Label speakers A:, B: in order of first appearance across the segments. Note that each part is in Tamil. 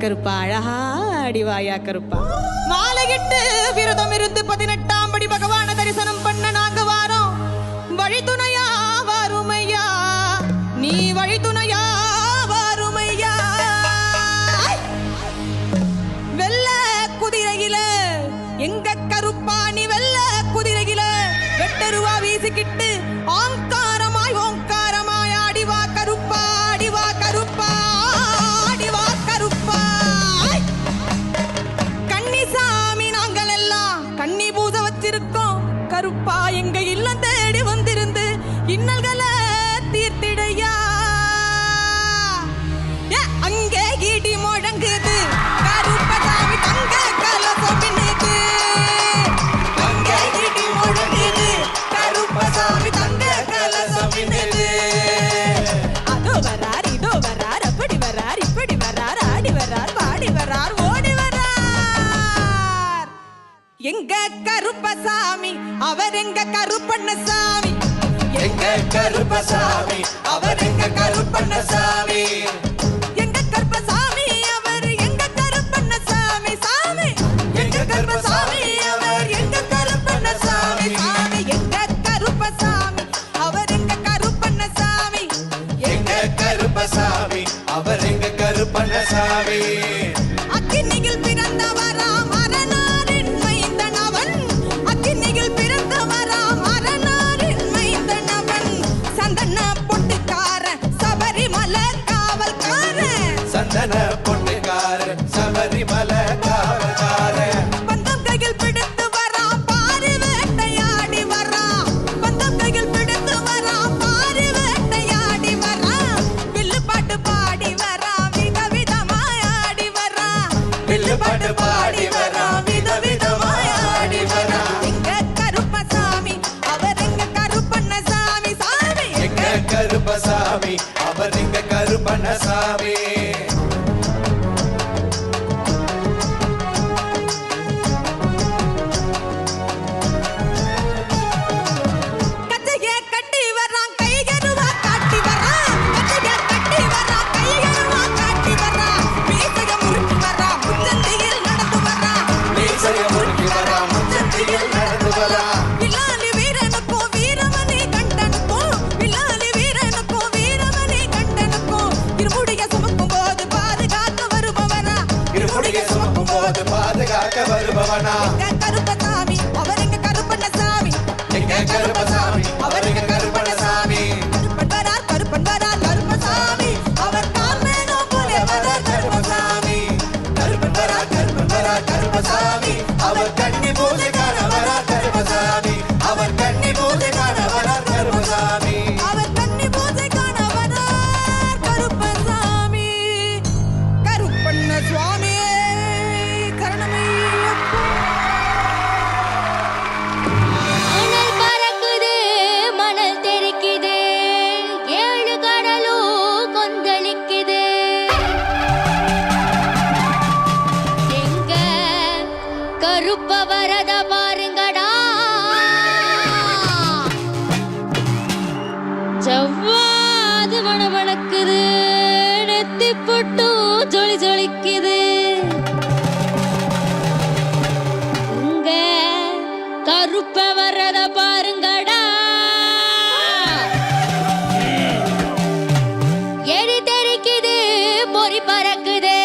A: கருப்பா அழகா அடிவாயா கருப்பா. மாலையிட்டு விரதம் இருந்து 18ஆம் படி பகவான தரிசனம் பண்ண நாங்க வாரோம். வழித்துணையா வாருமையா, நீ வழித்துணையா வாருமையா. வெள்ள குதிரையில எங்க கருப்பா நீ வெள்ள குதிரையில வெட்டருவா வீசிக்கிட்டு ஆங்காரமாய் ஓங்காரமாய் அடிவா கருப்பா, அடிவா கருப்பா, அடிவா கருப்பா. கன்னிசாமி நாங்கள் எல்லாம் கன்னி பூஜை வச்சிருக்கோம். கருப்பா எங்க இல்லம் தேடி வந்திருந்து இன்னல்களை தீர்த்திடையா. அங்கே ஈடி முழங்குது கருப்பசாமி தங்க கலசம் பின்னுது. அங்கே ஈடி முழங்குது கருப்பசாமி தங்க கலசம் பின்னுது. அதோ வரார் இதோ வரார் அப்படி வரார் இப்படி வரார் ஆடி வரார் பாடி வரார் ஓடி வரார். எங்க கருப்பசாமி அவர் எங்க கருப்பண்ணசாமி.
B: எங்க கருப்பசாமி அவர் எங்க கருப்பண்ணசாமி.
A: எங்க கருப்பசாமி அவர் எங்க கருப்பண்ணசாமி சாமி. எங்க கருப்பசாமி அவர் எங்க கருப்பண்ணசாமி சாமி. எங்க கருப்பசாமி அவர் எங்க கருப்பண்ணசாமி.
B: எங்க கருப்பசாமி அவர் எங்க கருப்பண்ணசாமி.
A: அக்கினியில் பிறந்தவராம் அரணாரின் மைந்தன் அவன். அக்கினியில் பிறந்தவராம் அரணாரின் மைந்தன் அவன். சந்தன பொட்டுக்காரன் சபரிமலை காவல்காரன்.
B: சந்தன பொட்டுக்காரன் சபரிமலை காவல்காரன்.
A: பந்தம் கையில் பிடித்து வரான் பாரி வேட்டையாடி வரான். பந்தம் கையில் பிடித்து வரான் பாரி வேட்டையாடி வரான். வில்லு பாட்டு பாடி வரான் விதவிதமாய் ஆடி வரான்.
B: வில்லு பாட்டு பாடி வரான் விதவிதமாய் ஆடி வரான்.
A: எங்க கருப்பசாமி அவர் எங்க கருப்பண்ணசாமி சாமி.
B: எங்க கருப்பசாமி அவர் எங்க கருப்பண்ணசாமி.
A: கட்டைய கட்டி வரான் கையருவா காட்டி வரான். கட்டைய கட்டி வரான் கையருவா காட்டி வரான். மீசைய முறுக்கி வரான் முச்சந்தியில் நடந்து வரான்.
B: மீசைய முறுக்கி வரான் முச்சந்தியில் நடந்து வரான்.
A: வில்லாலி வீரனுக்கும் வீரமணி கண்டனுக்கும். வில்லாலி வீரனுக்கும் வீரமணி கண்டனுக்கும். இருமுடிய சுமக்கும் போது பாதுகாக்க வருபவனா.
B: இருமுடியை சுமக்கும் போது பாதுகாக்க வருபவனா.
A: எங்க கருப்பசாமி அவர் எங்க கருப்பண்ணசாமி.
B: எங்க கருப்பசாமி அவர் எங்க கருப்பண்ணசாமி.
A: கருப்பன் வரார் கருப்பசாமி. அவர் கார்மேகம் போல வரார் கருப்பசாமி.
B: கருப்பன் வரா கருப்பசாமி. அவர் கன்னி பூஜை காண வரா கருப்பசாமி. அவர் கன்னி பூஜை காண வரா கருப்பசாமி.
A: அவர் கன்னி பூஜை காண வரார் கருப்பசாமி. கருப்பண்ண சுவாமியே கருணமையப்பா.
C: மணல் பறக்குது மணல் தெரிக்குது 7 கடலும் கொந்தளிக்குது. எங்க கருப்ப வரத பாருங்கடா. செவ்வாது வனவனக்குது நெத்தி பொட்டும் ஜொலி ஜொலிக்குது. உங்க கருப்ப வர்றத பாருங்கடா. எரி தெரிக்குது பொறி பறக்குது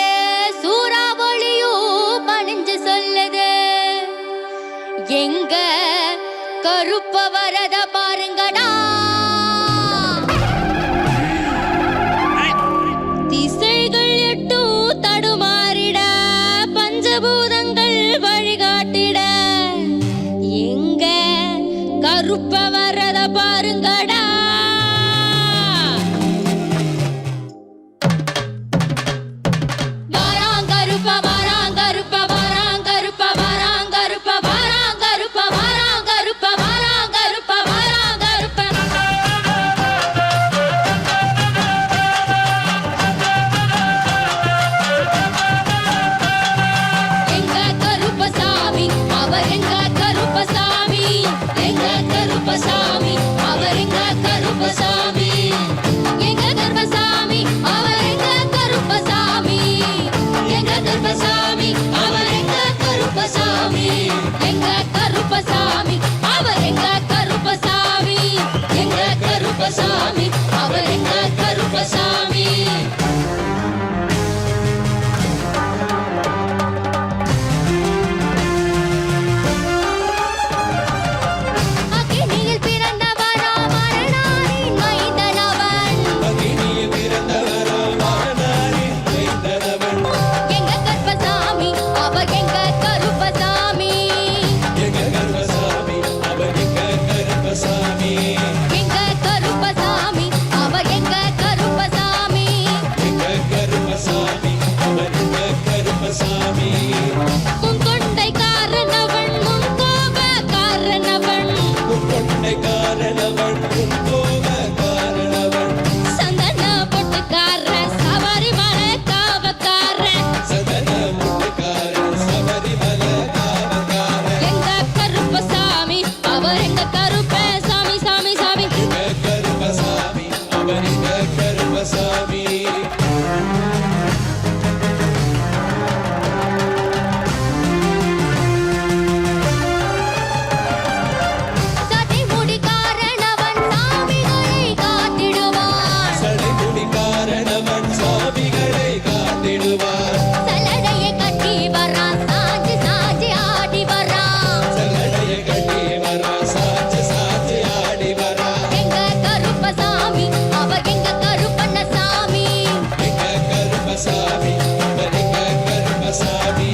C: சூறாவளியும் பணிஞ்சு சொல்லுது. எங்க கருப்ப வரத பாருங்கடா. திசைகள் எட்டும் தடுமாறிட பஞ்சபூதங்கள் வழிகாட்டிட. எங்க கருப்ப வரத பாருங்கடா. வாராங்கருப்ப வாராங்கருப்ப வாராங்கருப்ப வாராங்கருப்ப வாராங்கருப்ப வாராங்கருப்ப வாராங்கருப்ப வாராங்கருப்ப. எங்க கருப்பசாமி அவர் எங்க கருப்பசாமி. எங்க கருப்பசாமி உன் கொண்டை காரணவன் உன் கோப காரணவன்
B: கொண்டை காரணவன் கோப காரணவன்
C: சந்தன பொட்டுக்கார சவாரி மலை காவக்கார
B: சதன முட்டுக்கார சபரிமல காவக்கார
C: எங்க கருப்பசாமி அவர் எங்க கருப்ப சாமி சாமி சாமி
B: கருப்பசாமி அவனிக கருப்பசாமி
C: சதை முடி காரணவன் சாமிகளை காத்திடுவான்
B: சடைமுடி காரணவன் சாமிகளை காத்திடுவார்
C: சலடையை கட்டி வரான் சாஞ்சி சாஞ்சி ஆடி வரான்
B: சல்லடைய கட்டி வரா சாட்சி சாட்சி ஆடி வரா
C: எங்க கருப்பசாமி அவர் எங்க கருப்பண்ணசாமி
B: எங்க கருப்பசாமி அவனிக கருப்பசாமி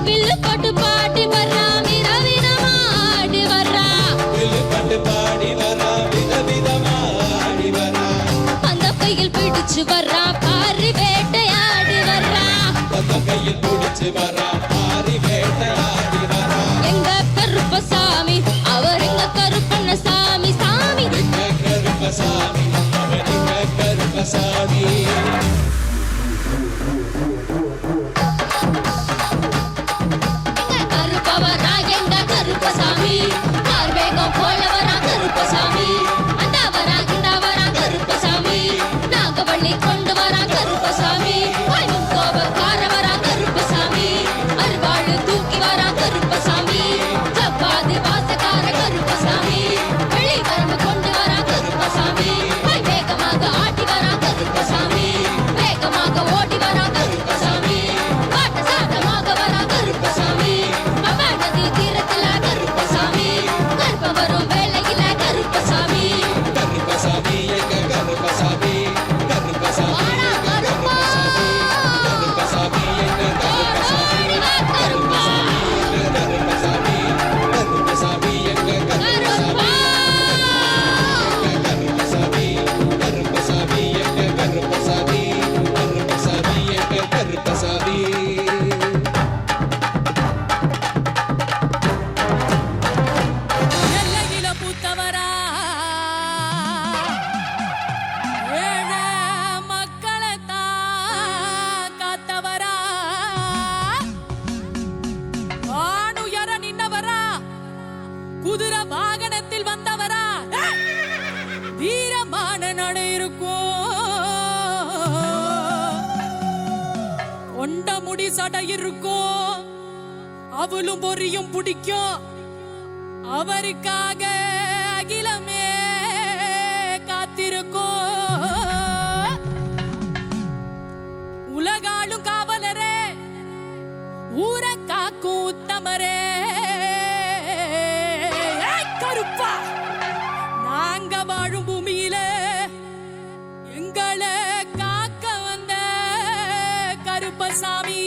C: வில்லு போட்டு பாட்டு வர்றான் விரவிரமா ஆடி வர்றான்
B: வில்லுப்பட்டு பாடி வரா விதவிதமா ஆடி வரா
C: அந்த கையில் பிடிச்சு வர்றான் பாரி வேட்டையாடி வர்றான்
B: பத்த கையில் பிடிச்சு வரா பாரி வேட்டையாடி வரா
C: எங்க கருப்பசாமி அவர் எங்க கருப்பண்ணசாமி சாமி
B: எங்க கருப்பசாமி அவனிக கருப்பசாமி
C: எங்க கருப்பவரா எங்க கருப்பசாமி கார்வேகம் போலவரா கருப்பசாமி அண்டவரா கிண்டவரா கருப்பசாமி நாகவள்ளி கொண்டு வரா கருப்பசாமி வாயும் கோபக்காரவரா கருப்பசாமி அருவாள் தூக்கி வரா கருப்பசாமி சப்பாதி வாசக்கார கருப்பசாமி வெளி வரம்பு கொண்டு வரா கருப்பசாமி வேகமாக ஆட்டி வரா கருப்பசாமி வேகமாக ஓடி வரா கருப்பசாமி பாட்ட சாட்டமாக வரா கருப்பசாமி அம்மா நதி தீரத்துல கருப்பசாமி கருப்ப வரும் வேளையில கருப்பசாமி
B: கருப்பசாமி எங்க கருப்பசாமி கருப்பசாமி
C: வாடா கருப்பா
B: கருப்பசாமி எங்க கருப்பசாமி
C: ஓடி வா கருப்பா
B: கருப்பசாமி கருப்பசாமி எங்க கருப்பசாமி
C: கருப்பா
B: கருப்பசாமி எங்க கருப்பசாமி கருப்பசாமி எங்க கருப்பசாமி
A: எல்லையில பூத்தவரா ஏழ மக்களை காத்தவரா ஆணுயர நின்னவரா குதிரை வாகனத்தில் வந்தவரா வீரமான நட இருக்கும் கொண்ட முடி சடை இருக்கும் அவளும் பொரியும் பிடிக்கும் அவருக்காக அகிலமே காத்திருக்கும் உலகாளும் காவலரே ஊர காக்கும் உத்தமரே ஏய் கருப்பா நாங்க வாழும் பூமியில எங்களை காக்க வந்த கருப்பசாமி